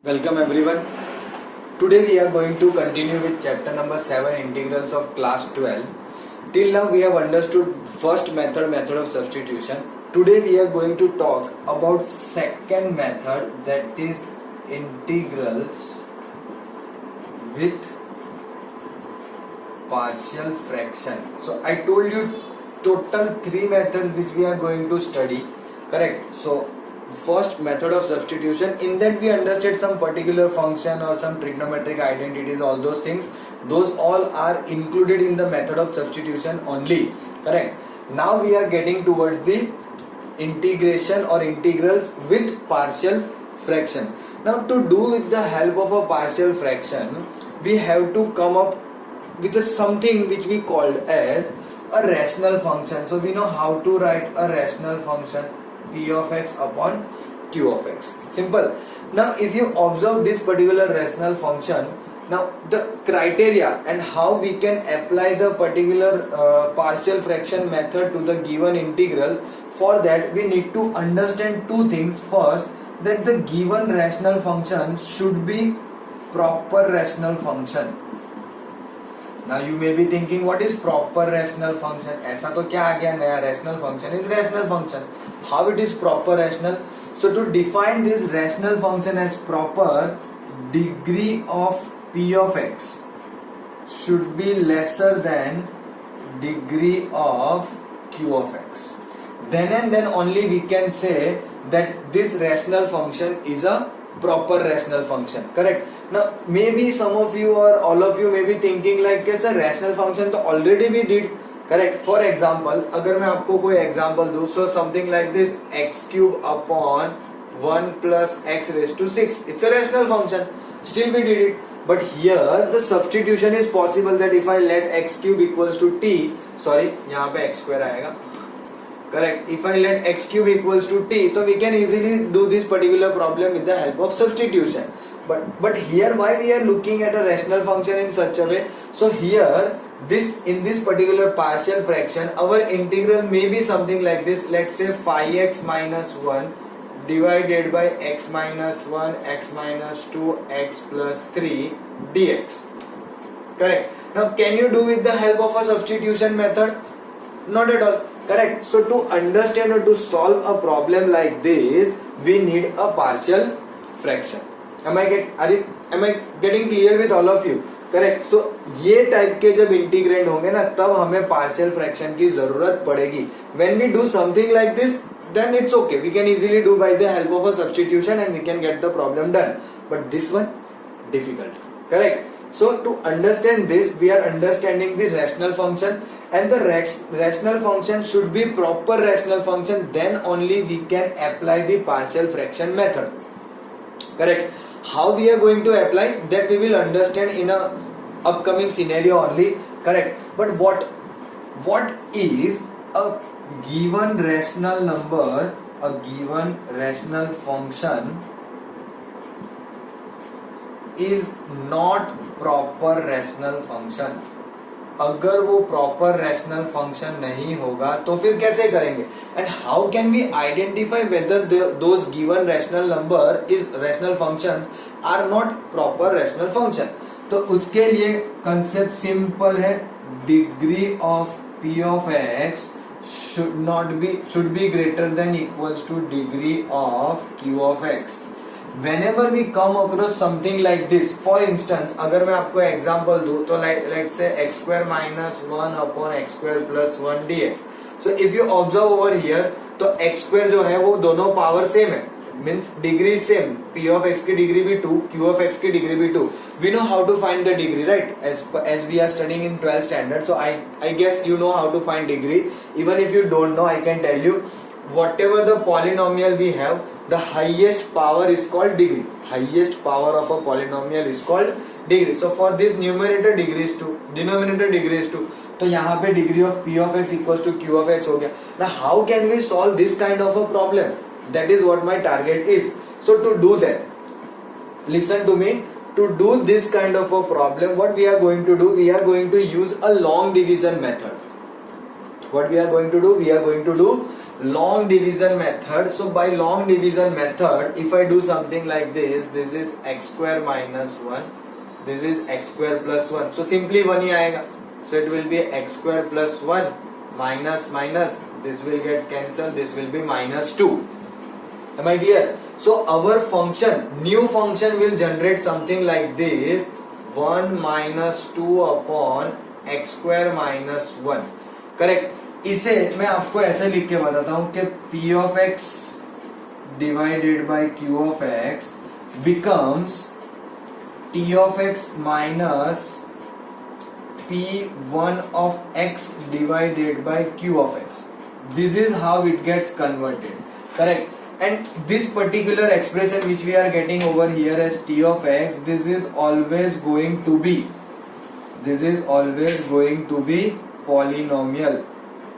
Welcome everyone. Today we are going to continue with chapter number 7 integrals of class 12. Till now we have understood first method of substitution. Today we are going to talk about second method, that is integrals with partial fraction. So I told you total 3 methods which we are going to study, correct? So first method of substitution, in that we understood some particular function or some trigonometric identities, all those things, those all are included in the method of substitution only, correct? Now we are getting towards the integration or integrals with partial fraction. Now to do with the help of a partial fraction, we have to come up with something which we called as a rational function. So we know how to write a rational function, p of x upon q of x. Simple. Now if you observe this particular rational function, now the criteria and how we can apply the particular partial fraction method to the given integral, for that we need to understand two things. First, that the given rational function should be proper rational function. Now you may be thinking, what is proper rational function? ऐसा तो क्या आ गया नया? Rational function is rational function. How it is proper rational? So to define this rational function as proper, degree of p of x should be lesser than degree of q of x. Then and then only we can say that this rational function is a proper rational function, correct? Now maybe some of you or all of you may be thinking like, sir, rational function तो already we did, correct? For example, अगर मैं आपको कोई example दूँ, so something like this, x cube upon 1 plus x raised to 6, it's a rational function, still we did it. But here the substitution is possible, that if I let x cube equals to t, sorry यहाँ पे x square आएगा, correct? If I let x cube equals to t, so we can easily do this particular problem with the help of substitution. But here why we are looking at a rational function in such a way? So here in this particular partial fraction, our integral may be something like this. Let's say 5x minus 1 divided by x minus 1, x minus 2, x plus 3 dx. Correct? Now can you do with the help of a substitution method? Not at all. Correct? So to understand or to solve a problem like this, we need a partial fraction. Am I getting clear with all of you? Correct? So ये type के जब integrand होंगे ना, तब हमें partial fraction की जरूरत पड़ेगी. When we do something like this, then it's okay. We can easily do by the help of a substitution and we can get the problem done. But this one, difficult. Correct? So to understand this, we are understanding the rational function, and the rational function should be proper rational function. Then only we can apply the partial fraction method. Correct? How we are going to apply that we will understand in a upcoming scenario only. Correct? But what if a given rational number, a given rational function is not proper rational function? अगर वो proper rational function नहीं होगा तो फिर कैसे करेंगे? And how can we identify whether those given rational number is rational functions are not proper rational function? तो उसके लिए concept simple है, degree of p of x should be greater than equals to degree of q of x. Whenever we come across something like this, for instance, अगर मैं आपको example दूँ तो let's say x square minus 1 upon x square plus 1 dx. So if you observe over here, तो x square जो है वो दोनों power same है, means degree same. p of x की degree भी 2, q of x की degree भी 2. We know how to find the degree, right? As we are studying in 12th standard, so I guess you know how to find degree. Even if you don't know, I can tell you, whatever the polynomial we have, the highest power is called degree. Highest power of a polynomial is called degree. So for this numerator degree is 2, denominator degree is 2. तो यहाँ पे degree of p of x equals to q of x हो गया. Now how can we solve this kind of a problem? That is what my target is. So to do that, listen to me. To do this kind of a problem, what we are going to do? We are going to use a long division method. What we are going to do? We are going to do long division method. So by long division method, if I do something like this is x square minus 1, this is x square plus 1. So simply 1 ही आएगा. So it will be x square plus 1 minus minus. This will get cancelled. This will be minus 2. Am I clear? So our function, new function will generate something like this: 1 minus 2 upon x square minus 1. Correct? इसे मैं आपको ऐसे लिख के बताता हूं कि p of x divided by q of x becomes t of x minus p1 of x divided by q of x. This is how it gets converted. Correct? And this particular expression which we are getting over here as t of x, this is always going to be polynomial.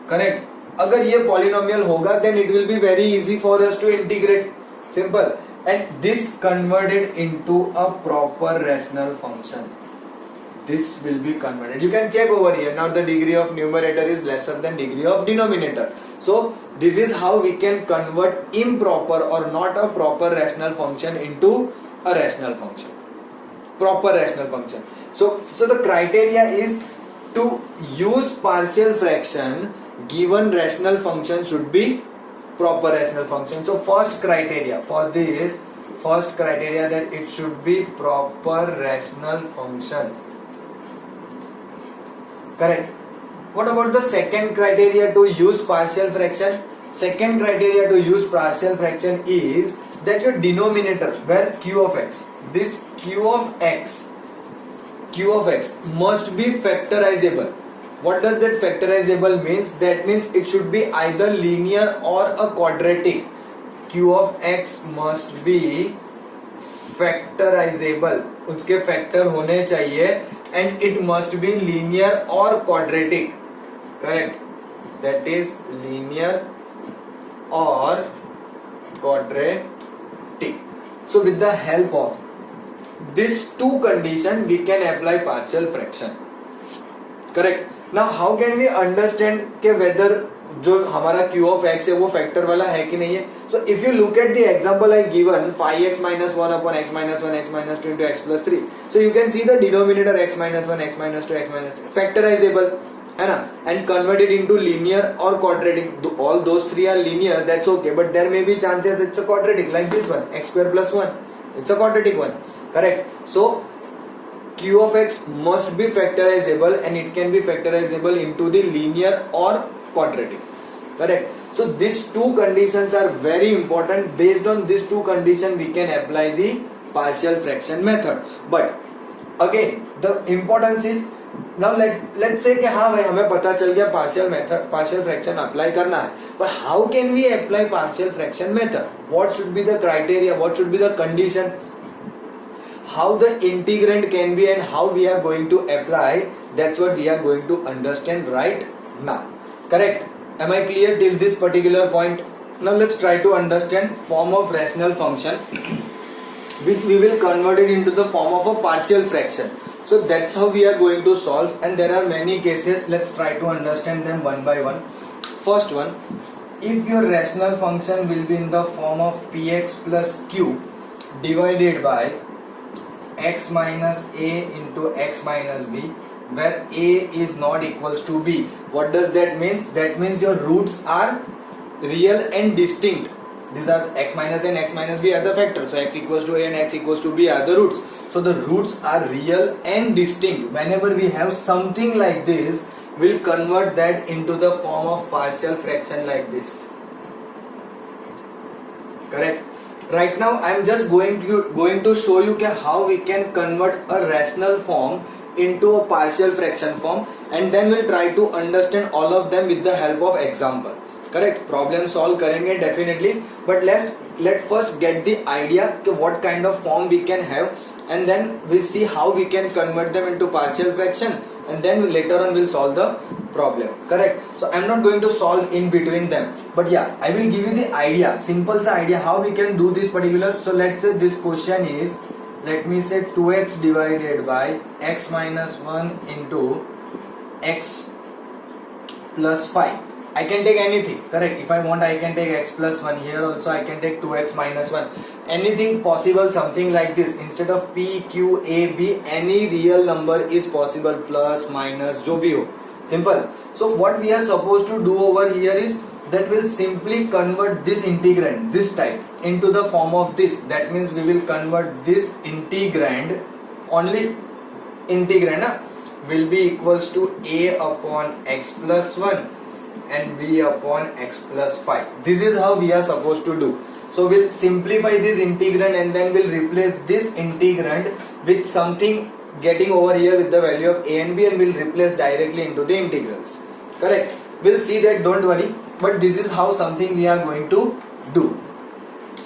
Correct? अगर ये polynomial होगा then it will be very easy for us to integrate. Simple. And this converted into a proper rational function. This will be converted. You can check over here. Now the degree of numerator is lesser than degree of denominator. So this is how we can convert improper or not a proper rational function into a rational function. Proper rational function. So the criteria is to use partial fraction. Given rational function should be proper rational function. So first criteria for this, that it should be proper rational function. Correct? What about the second criteria to use partial fraction? Second criteria to use partial fraction is that your denominator, where q of x, this q of x must be factorizable. What does that factorizable means? That means it should be either linear or a quadratic. Q of x must be factorizable. उसके factor होने चाहिए and it must be linear or quadratic. Correct? That is linear or quadratic. So with the help of these two conditions we can apply partial fraction. Correct? Now how can we understand के whether जो हमारा q of x है वो factor वाला है कि नहीं है? So if you look at the example I given, 5x minus 1 upon x minus 1 x minus 2 into x plus 3. So you can see the denominator x minus 1 x minus 2 x minus 3 factorizable है ना, and converted into linear or quadratic. All those three are linear, that's okay, but there may be chances it's a quadratic like this one, x square plus 1. It's a quadratic one. Correct? So q of x must be factorizable and it can be factorizable into the linear or quadratic. Correct? So these two conditions are very important. Based on these two conditions we can apply the partial fraction method. But again the importance is, now let's say कि हाँ भाई हमें पता चल गया partial fraction apply करना है, but how can we apply partial fraction method? What should be the criteria? What should be the condition? How the integrand can be and how we are going to apply, that's what we are going to understand right now. Correct? Am I clear till this particular point? Now let's try to understand form of rational function which we will convert it into the form of a partial fraction. So that's how we are going to solve, and there are many cases. Let's try to understand them one by one. First one, if your rational function will be in the form of px plus q divided by x minus a into x minus b, where a is not equals to b. What does that means? That means your roots are real and distinct. These are x minus a and x minus b are the factors. So x equals to a and x equals to b are the roots. So the roots are real and distinct. Whenever we have something like this, we'll convert that into the form of partial fraction like this. Correct? Right now I am just going to show you how we can convert a rational form into a partial fraction form, and then we'll try to understand all of them with the help of example. Correct? Problem solve करेंगे definitely, but let's first get the idea what kind of form we can have, and then we'll see how we can convert them into partial fraction, and then later on we'll solve the problem. Correct? So I'm not going to solve in between them, but yeah, I will give you the idea, simple sa idea how we can do this particular. So let's say this question is, let me say 2x divided by x minus 1 into x plus 5. I can take anything, correct? If I want, I can take x plus 1. Here also I can take 2x minus 1. Anything possible, something like this. Instead of p, q, a, b, any real number is possible, plus, minus, जो भी हो. Simple. So what we are supposed to do over here is that we'll simply convert this integrand, this type, into the form of this. That means we will convert this integrand, only integrand will be equals to a upon x plus 1 and b upon x plus 5. This is how we are supposed to do. So we'll simplify this integrand and then we'll replace this integrand with something getting over here with the value of a and b, and we'll replace directly into the integrals. Correct? We'll see that, don't worry. But this is how something we are going to do.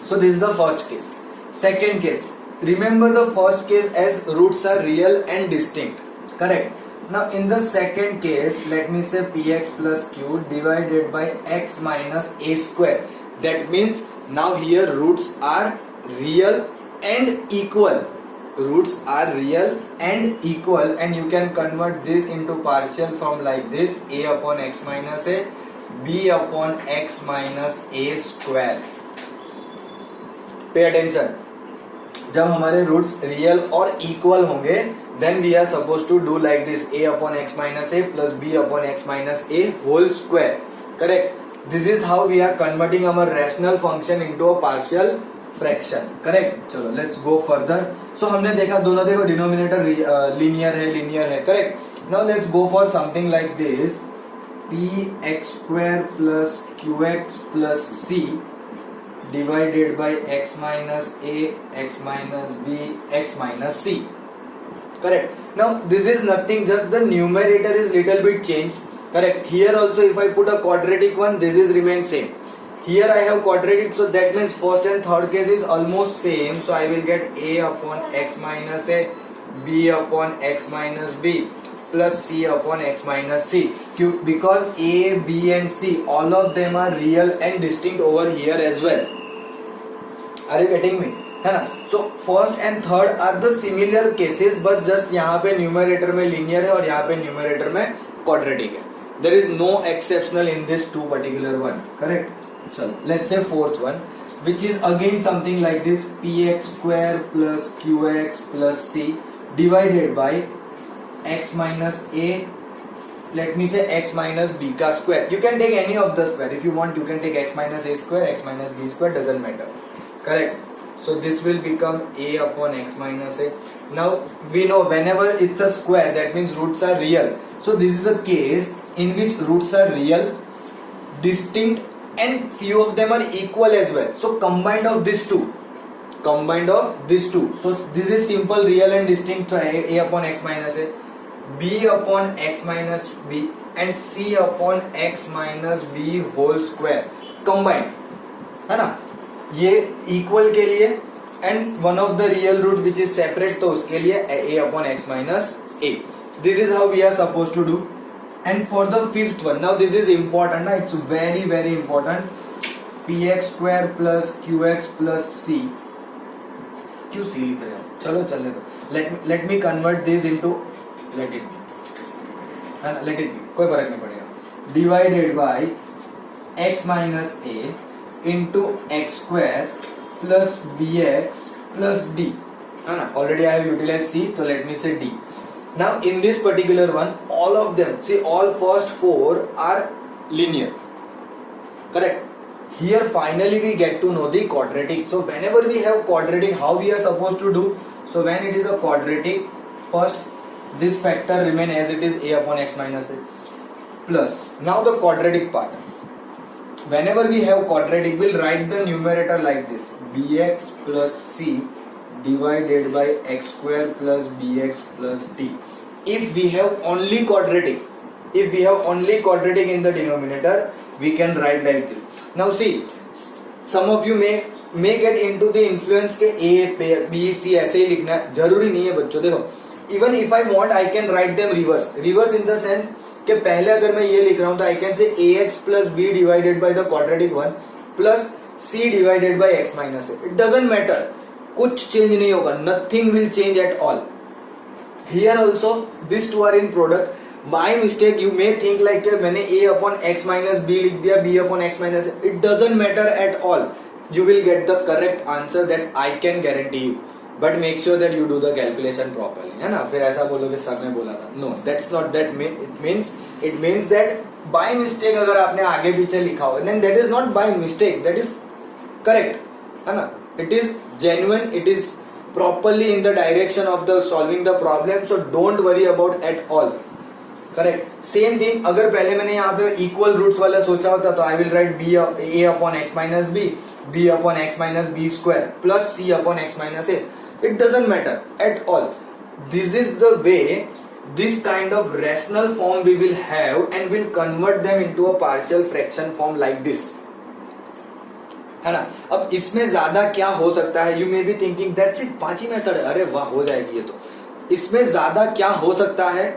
So this is the first case. Second case. Remember the first case as roots are real and distinct. Correct? Now in the second case, let me say px plus q divided by x minus a square. That means now here roots are real and equal. Roots are real and equal, and you can convert this into partial from like this: a upon x minus a, b upon x minus a square. Pay attention. जब हमारे roots real और equal होंगे, then we are supposed to do like this: a upon x minus a plus b upon x minus a whole square. Correct? This is how we are converting our rational function into a partial fraction. Correct? चलो let's go further. So हमने देखा दोनों, देखो denominator linear है. Correct? Now let's go for something like this: px square plus qx plus c divided by x minus a, x minus b, x minus c. Correct? Now this is nothing, just the numerator is little bit changed. Correct? Here also if I put a quadratic one, this is remain same. Here I have quadratic, so that means first and third case is almost same. So I will get a upon x minus a, b upon x minus b plus c upon x minus c. Because a, b and c, all of them are real and distinct over here as well. Are you getting me? है ना? So first and third are the similar cases, बस just यहाँ पे numerator में linear है और यहाँ पे numerator में quadratic है. There is no exceptional in this two particular one. Correct? चलो, let's say fourth one, which is again something like this: px square plus qx plus c divided by x minus a, let me say x minus b का square. You can take any of the square. If you want, you can take x minus a square, x minus b square, doesn't matter. Correct? So this will become a upon x minus a. Now we know whenever it's a square, that means roots are real. So this is a case in which roots are real, distinct, and few of them are equal as well. So combined of these two. So this is simple real and distinct. So a upon x minus a, b upon x minus b, and c upon x minus b whole square combined. है ना? ये equal के लिए and one of the real root which is separate, तो उसके लिए a upon x minus a. This is how we are supposed to do. And for the fifth one, now this is important, na? It's very very important. px square plus qx plus c. क्यों c लिख रहे हो? चलो चलने दो. Let me convert this into, let it be, है ना? Let it be, कोई फर्क नहीं पड़ेगा. Divided by x minus a into x square plus bx plus d. है ना? Already I have utilized c, so let me say d. Now in this particular one, all of them, see, all first four are linear. Correct? Here finally we get to know the quadratic. So whenever we have quadratic, how we are supposed to do? So when it is a quadratic, first this factor remain as it is, a upon x minus a, plus now the quadratic part. Whenever we have quadratic, we'll write the numerator like this: bx plus c divided by x square plus bx plus d. If we have only quadratic, in the denominator, we can write like this. Now see, some of you may get into the influence के a, b, c ऐसे ही लिखना है, जरूरी नहीं है बच्चों. देखो, even if I want, I can write them reverse in the sense कि पहले अगर मैं ये लिख रहा हूँ तो I can say ax plus b divided by the quadratic one plus c divided by x minus a. It doesn't matter, कुछ change नहीं होगा, nothing will change at all. Here also these two are in product. By mistake you may think like मैंने a upon x minus B लिख दिया, b upon x minus, it doesn't matter at all. You will get the correct answer that I can guarantee you. But make sure that you do the calculation properly. है ना? फिर ऐसा बोलोगे sir ने बोला था. No, that's not that. It means that by mistake अगर आपने आगे पीछे लिखा हो, then that is not by mistake. That is correct. है ना? It is genuine. It is properly in the direction of the solving the problem. So don't worry about at all. Correct. Same thing अगर पहले मैंने यहाँ पे equal roots वाला सोचा होता तो I will write B A upon X minus B upon X minus B square plus C upon X minus A. It doesn't matter at all. This is the way, this kind of rational form we will have and will convert them into a partial fraction form like this. है ना? अब इसमें ज्यादा क्या हो सकता है? You may be thinking that's it, 5 ही मेथड है, अरे वाह हो जाएगी ये तो. इसमें ज्यादा क्या हो सकता है?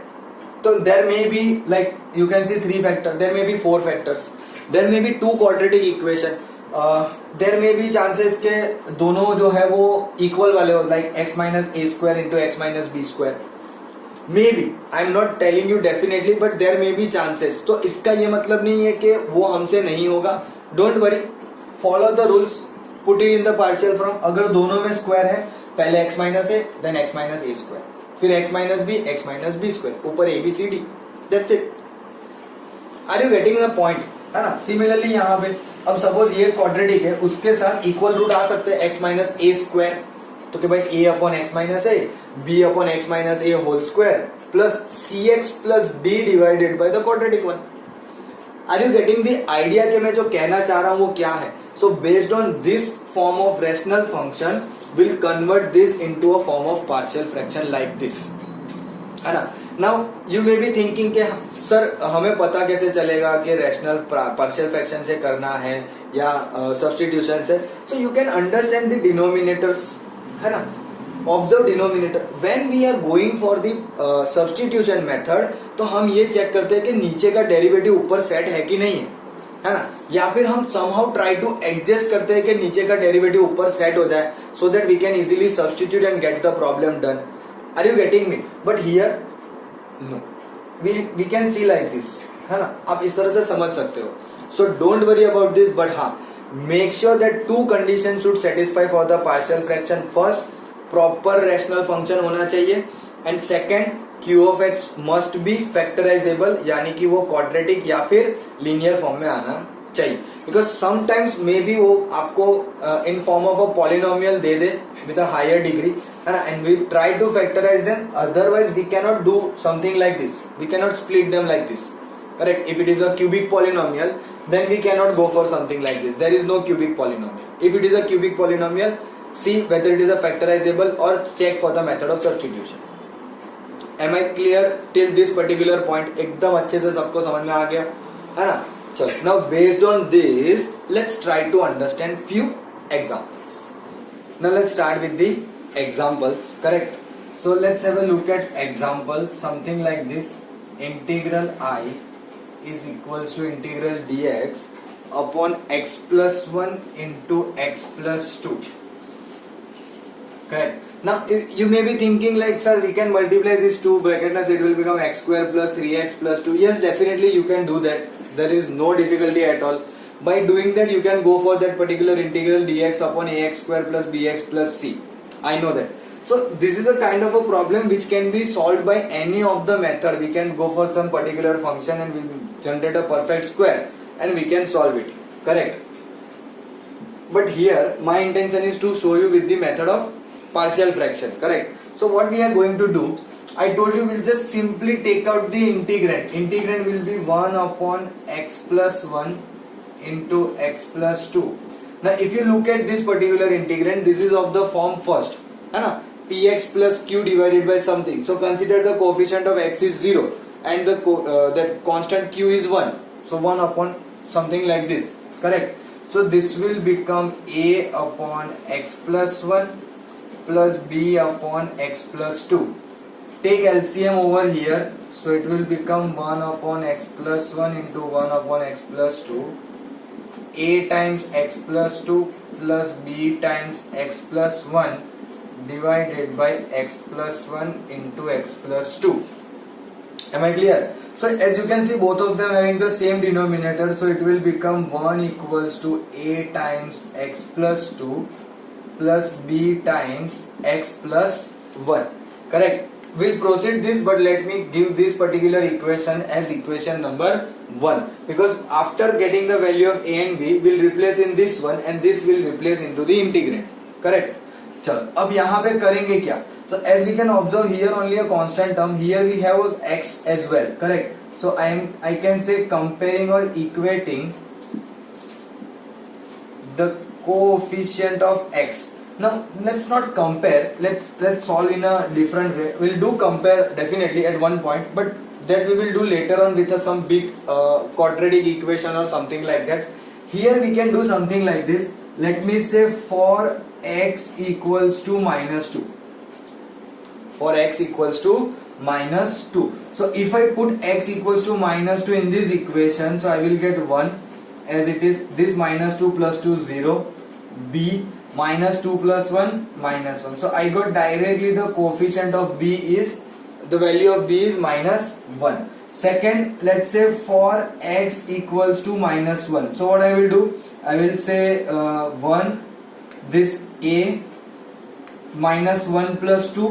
तो there may be like you can see 3 factors, there may be 4 factors, there may be 2 quadratic equation, there may be chances के दोनों जो है वो equal वाले हो, like x minus a square into x minus b square. Maybe I am not telling you definitely, but there may be chances. तो इसका ये मतलब नहीं है कि वो हमसे नहीं होगा. Don't worry, follow the rules, put it in the partial form. अगर दोनों में square है, पहले x minus a, then x minus a square. फिर x माइनस बी स्क्वायर, ऊपर A B C D. That's it. Are you getting the point? है ना? Similarly यहाँ पे अब सपोज ये क्वाड्रेटिक है, उसके साथ इक्वल रूट आ सकते हैं x माइनस ए स्क्वायर. तो कि भाई a upon X minus A, b upon X minus A whole square plus C X plus D divided by the quadratic one. Are you getting the idea कि मैं जो कहना चाह रहा हूं वो क्या है? So based on this form of rational function will convert this into a form of partial fraction like this. है ना? Now you may be thinking कि सर हमें पता कैसे चलेगा कि rational partial fraction से करना है या substitution से? So you can understand the denominators. है ना? Observe denominator. When we are going for the substitution method, तो हम ये चेक करते हैं कि नीचे का डेरिवेटिव ऊपर सेट है कि नहीं है ना? या फिर हम somehow try to adjust करते हैं कि नीचे का डेरिवेटिव ऊपर सेट हो जाए, so that we can easily substitute and get the problem done. Are you getting me? But here no, we can see like this. है ना? आप इस तरह से समझ सकते हो. So don't worry about this, but हाँ, make sure that 2 conditions should satisfy for the partial fraction. First, proper rational function होना चाहिए, and second, q of x must be factorizable, यानी कि वो quadratic या फिर linear form में आना चाहिए. Because sometimes maybe वो आपको in form of a polynomial they they with a higher degree, है ना? And we try to factorize them. Otherwise we cannot do something like this. We cannot split them like this. Correct? If it is a cubic polynomial, then we cannot go for something like this. There is no cubic polynomial. If it is a cubic polynomial, see whether it is a factorizable or check for the method of substitution. Am I clear till this particular point? एकदम अच्छे से सबको समझ में आ गया, है ना? चलो, now based on this, let's try to understand few examples. Now let's start with the examples. Correct? So let's have a look at example. Something like this: integral I is equals to integral dx upon x plus 1 into x plus 2. Correct. Now you may be thinking like, sir, we can multiply these two brackets, so it will become x square plus 3x plus 2. Yes, definitely you can do that. There is no difficulty at all. By doing that, you can go for that particular integral dx upon ax square plus bx plus c. I know that. So this is a kind of a problem which can be solved by any of the method. We can go for some particular function and we will generate a perfect square and we can solve it. Correct. But here my intention is to show you with the method of partial fraction. Correct. So what we are going to do, I told you we'll just simply take out the integrand. Integrand will be 1 upon x plus 1 into x plus 2. Now if you look at this particular integrand, this is of the form first, है ना? px plus q divided by something. So consider the coefficient of x is 0 and the that constant q is 1. So 1 upon something like this. Correct. So this will become a upon x plus 1 plus b upon x plus 2. Take LCM over here, so it will become 1 upon x plus 1 into 1 upon x plus 2. A times x plus 2 plus b times x plus 1 divided by x plus 1 into x plus 2. Am I clear? So as you can see, both of them having the same denominator, so it will become 1 equals to a times x plus 2 plus b times x plus 1. Correct? We'll proceed this, but let me give this particular equation as equation number 1, because after getting the value of a and b, we'll replace in this one and this will replace into the integrand. Correct? चलो अब यहाँ पे करेंगे क्या? So as we can observe here only a constant term, here we have x as well. Correct? So I can say comparing or equating the coefficient of x. Now let's not compare, let's solve in a different way. We'll do compare definitely at one point, but that we will do later on with some big quadratic equation or something like that. Here we can do something like this. Let me say for x equals to minus 2. For x equals to minus 2. So if I put x equals to minus 2 in this equation, so I will get 1 as it is. This minus 2 plus 2 0. B minus 2 plus 1 minus 1. So I got directly the coefficient of b is, the value of b is minus 1. Second, let's say for x equals to minus 1. So what I will do? I will say 1, this a minus 1 plus 2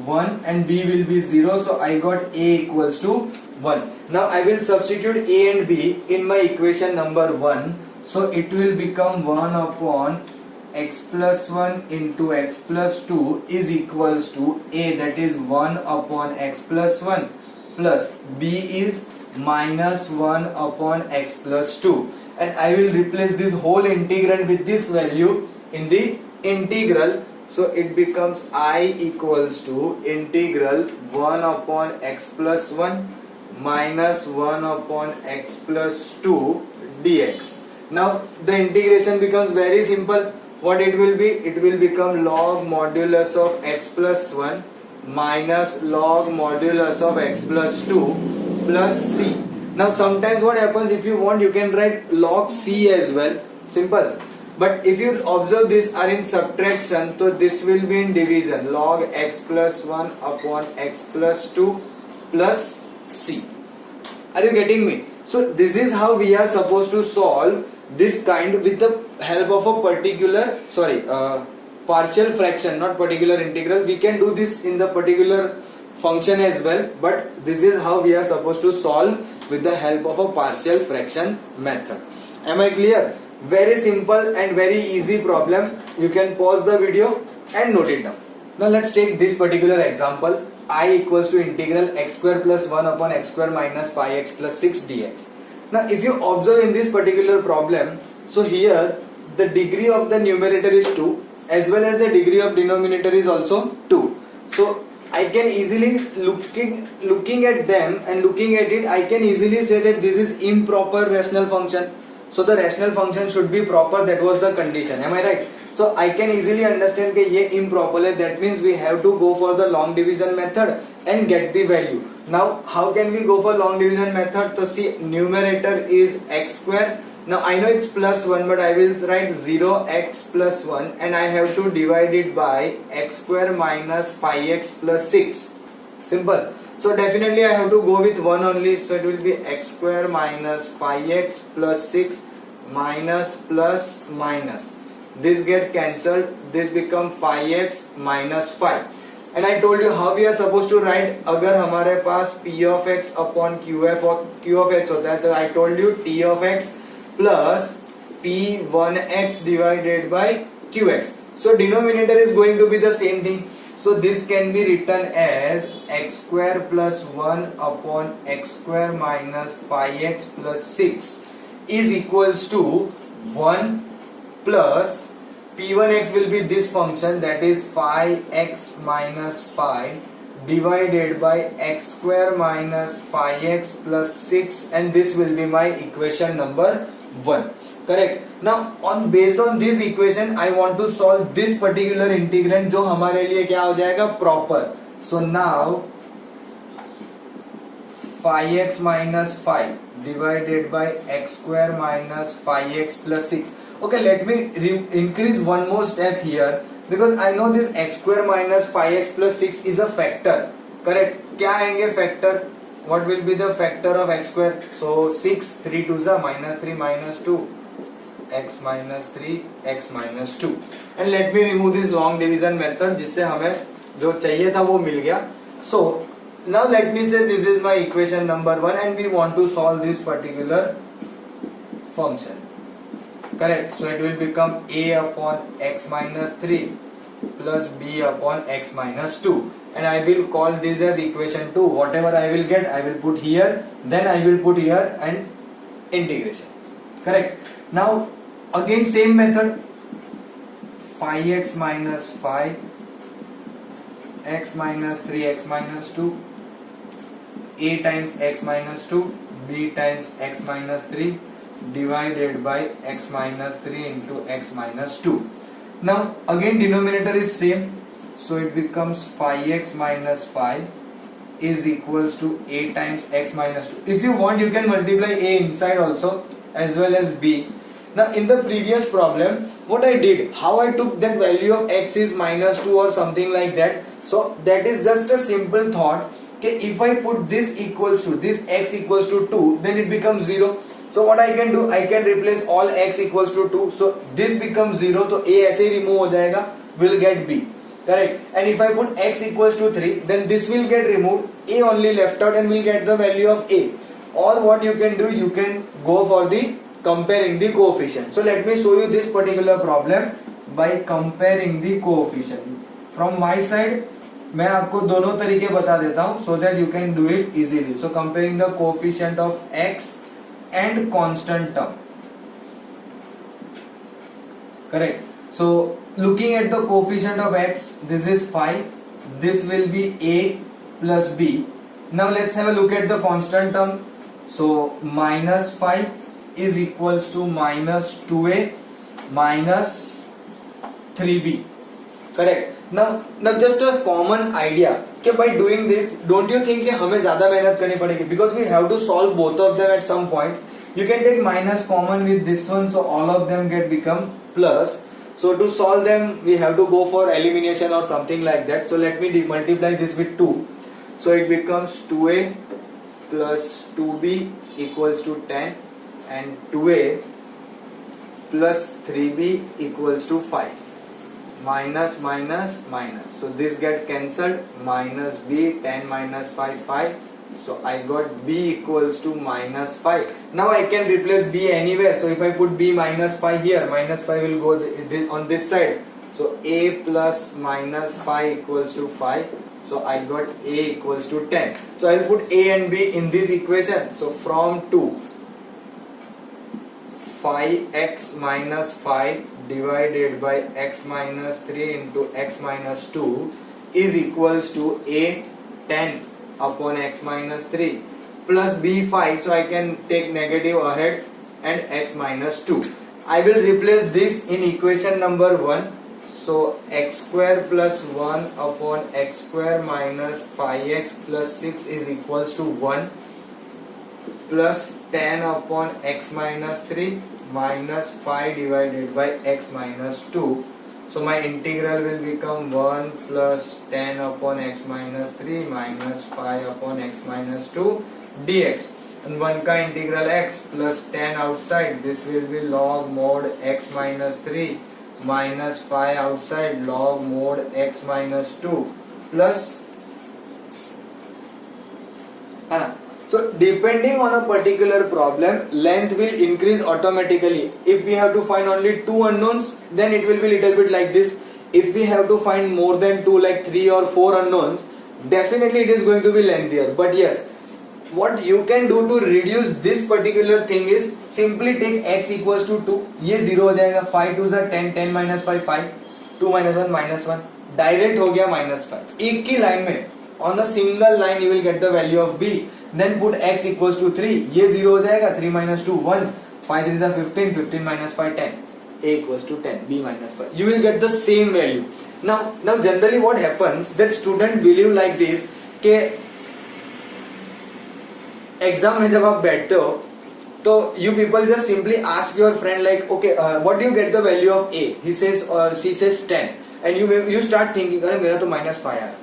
1 and b will be 0. So I got a equals to 1. Now I will substitute a and b in my equation number 1. So it will become 1 upon x plus 1 into x plus 2 is equals to a, that is 1 upon x plus 1, plus b is minus 1 upon x plus 2, and I will replace this whole integrand with this value in the integral. So it becomes I equals to integral 1 upon x plus 1 minus 1 upon x plus 2 dx. Now the integration becomes very simple. What it will be? It will become log modulus of x plus 1 minus log modulus of x plus 2 plus c. Now sometimes what happens, if you want you can write log c as well, simple. But if you observe these are in subtraction, so this will be in division, log x plus 1 upon x plus 2 plus c. Are you getting me? So this is how we are supposed to solve this kind with the help of a particular, partial fraction, not particular integral. We can do this in the particular function as well, but this is how we are supposed to solve with the help of a partial fraction method. Am I clear? Very simple and very easy problem. You can pause the video and note it down. Now let's take this particular example. I equals to integral x square plus 1 upon x square minus 5x plus 6 dx. Now if you observe in this particular problem, so here the degree of the numerator is 2 as well as the degree of denominator is also 2. So I can easily looking at them and looking at it, I can easily say that this is improper rational function. So the rational function should be proper, that was the condition. Am I right? So I can easily understand that ये improper है, that means we have to go for the long division method and get the value. Now how can we go for long division method? So see, numerator is x square. Now I know it's plus 1, but I will write 0x plus 1 and I have to divide it by x square minus 5x plus 6. Simple. So definitely I have to go with 1 only. So it will be x square minus 5x plus 6 minus plus minus. This get cancelled. This become 5x minus 5. And I told you how we are supposed to write. अगर हमारे पास p of x upon qf or q of x होता है, तो I told you t of x plus p1x divided by qx. So denominator is going to be the same thing. So this can be written as x square plus 1 upon x square minus 5x plus 6 is equals to 1 plus p1x will be this function, that is 5x minus 5 divided by x square minus 5x plus 6, and this will be my equation number 1. Correct. Now based on this equation I want to solve this particular integrand जो हमारे लिए क्या हो जाएगा, proper. So now 5x minus 5 divided by x square minus 5x plus 6. Okay, let me increase one more step here, because I know this x square minus 5x plus 6 is a factor. Correct. क्या आएंगे factor? what will be the factor of x square? So 6, 3 2s are -3 -2, x minus 3 x minus 2. And let me remove this long division method जिससे हमें जो चाहिए था वो मिल गया. So now let me say this is my equation number 1 and we want to solve this particular function. Correct. So it will become a upon x minus 3 plus b upon x minus 2, and I will call this as equation 2. Whatever I will get, I will put here, then I will put here and integration. Correct. Now again same method, 5x minus 5 x minus 3 x minus 2, a times x minus 2 b times x minus 3 divided by x minus 3 into x minus 2. Now again denominator is same, so it becomes 5x minus 5 is equals to a times x minus 2. If you want, you can multiply a inside also as well as b. Now in the previous problem, what I did, how I took that value of x is minus 2 or something like that. So that is just a simple thought. Okay, if I put this equals to this x equals to 2, then it becomes 0. So what I can do, I can replace all x equals to 2. So this becomes 0. So a ऐसे ही remove हो जाएगा, will get b. Correct. And if I put x equals to 3, then this will get removed. A only left out and will get the value of a. Or what you can do, you can go for the comparing the coefficient. So let me show you this particular problem by comparing the coefficient. From my side, मैं आपको दोनों तरीके बता देता हूँ so that you can do it easily. So comparing the coefficient of x and constant term. Correct. So looking at the coefficient of x, this is 5. This will be a plus b. Now let's have a look at the constant term. So minus 5 is equals to minus 2a minus 3b. Correct. Now just a common idea कि by doing this, don't you think कि हमें ज्यादा मेहनत करनी पड़ेगी, because we have to solve both of them at some point. You can take minus common with this one, so all of them get become plus. So to solve them, we have to go for elimination or something like that. So let me multiply this with 2. So it becomes 2a plus 2b equals to 10 and 2a plus 3b equals to 5. Minus minus minus, so this get cancelled. Minus b, 10 minus 5 5, so I got b equals to minus 5. Now I can replace b anywhere, so if I put b minus 5 here, minus 5 will go on this side. So a plus minus 5 equals to 5, so I got a equals to 10. So I will put a and b in this equation. So from 2, 5x minus 5 divided by x minus 3 into x minus 2 is equals to a 10 upon x minus 3 plus b 5, so I can take negative ahead, and x minus 2. I will replace this in equation number 1. So x square plus 1 upon x square minus 5x plus 6 is equals to 1 plus 10 upon x minus 3 minus 5 divided by x minus 2. So my integral will become 1 plus 10 upon x minus 3 minus 5 upon x minus 2 dx. And 1 का integral x plus 10 outside, this will be log mod x minus 3 minus 5 outside log mod x minus 2 plus. So depending on a particular problem, length will increase automatically. If we have to find only 2 unknowns, then it will be little bit like this. If we have to find more than 2, like 3 or 4 unknowns, definitely it is going to be lengthier. But yes, what you can do to reduce this particular thing is simply take x equals to 2. ये 0 हो जाएगा. 5 2s are 10, 10 minus 5 5, 2 minus 1 minus 1. Direct हो गया minus 5. एक ही line में, on a single line you will get the value of b. Then put x equals to 3. ये 0 हो जाएगा. 3 minus 2 1. 5 3s are 15, 15 minus 5 10. A equals to 10, b minus 5. You will get the same value. Now generally what happens, that student believe like this कि exam में जब आप बैठते हो तो you people just simply ask your friend like, okay, what do you get the value of a? He says or she says 10, and you start thinking, अरे मेरा तो -5 आया.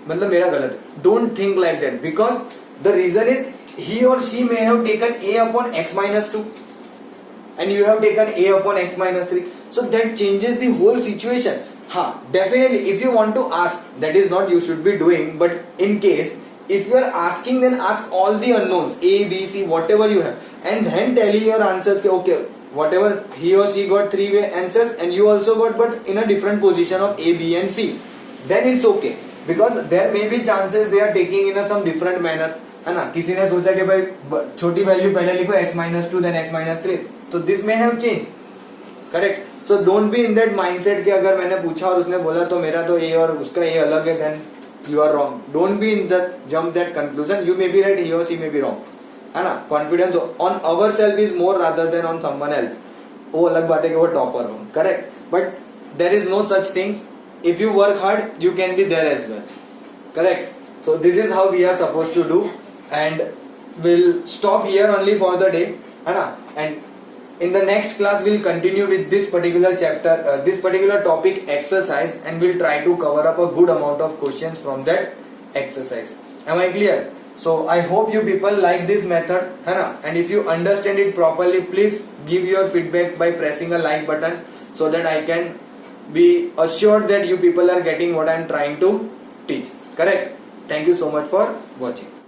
मतलब मेरा गलत है, don't think like that, because the reason is he or she may have taken a upon x minus 2 and you have taken a upon x minus 3, so that changes the whole situation. Definitely if you want to ask, that is not you should be doing, but in case if you are asking, then ask all the unknowns a b c whatever you have, and then tell your answers. Okay, whatever he or she got three way answers and you also got, but in a different position of a b and c, then it's okay, because there may be chances they are taking in a some different manner, है ना. किसी ने सोचा कि भाई छोटी value पहले लिखो x minus 2 then x minus 3, तो this may have change, correct. So don't be in that mindset कि अगर मैंने पूछा और उसने बोला तो मेरा तो a और उसका a अलग है, then you are wrong. Don't be in that jump that conclusion. You may be right, he or she may be wrong, है ना. Confidence on our self is more rather than on someone else. वो अलग बात है कि वो topper हो, correct, but there is no such things. If you work hard you can be there as well, correct. So this is how we are supposed to do, and we'll stop here only for the day, है ना. And in the next class we'll continue with this particular chapter, this particular topic exercise, and we'll try to cover up a good amount of questions from that exercise. Am I clear? So I hope you people like this method, है ना. And if you understand it properly, please give your feedback by pressing a like button, so that I can be assured that you people are getting what I'm trying to teach, correct. Thank you so much for watching.